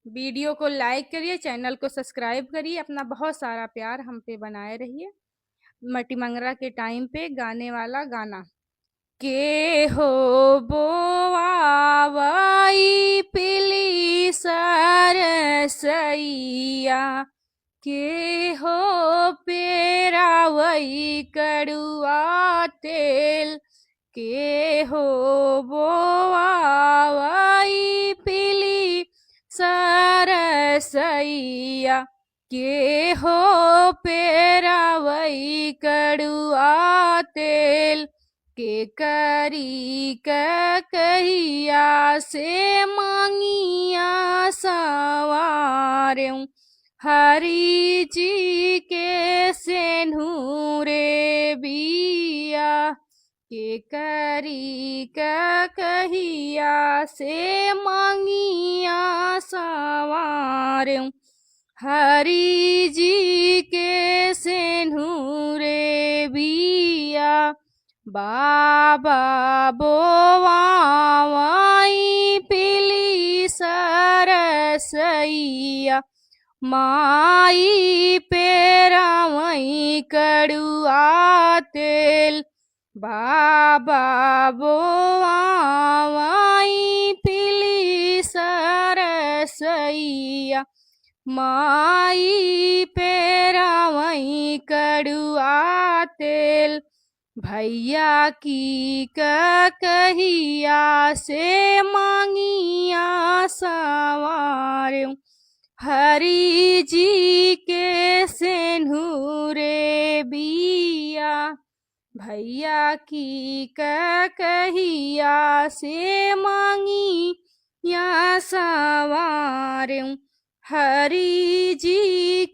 Video को लाइक करिए, channel को सब्सक्राइब करिए, अपना बहुत सारा प्यार हम पे बनाए रहिए। मटीमंगरा के टाइम पे गाने वाला गाना। के हो बोआवाई पिली सरसैया, के हो पेरावई कड़ुआ तेल, के हो बोआवाई पिली सरसैया, के हो पेरावई कड़ुआ तेल, के करी कहिया से मांगिया सवारूं, हरि जी के सेनुरे बिया, के करी कहिया से मांगिया सवारूं, हरि जी के सेनुरे बिया। बाबा बोआवाई पिली सरसैया, माई पेरावई कड़ुआ तेल, बाबा बोआवाई पिली सरसैया, माई पेरावई कड़ुआ तेल, भैया की कहिया से मांगिया सवारूं, हरि जी के सेनुरे बिया। भैया की कहिया से मांगिया सवारूं, हरि जी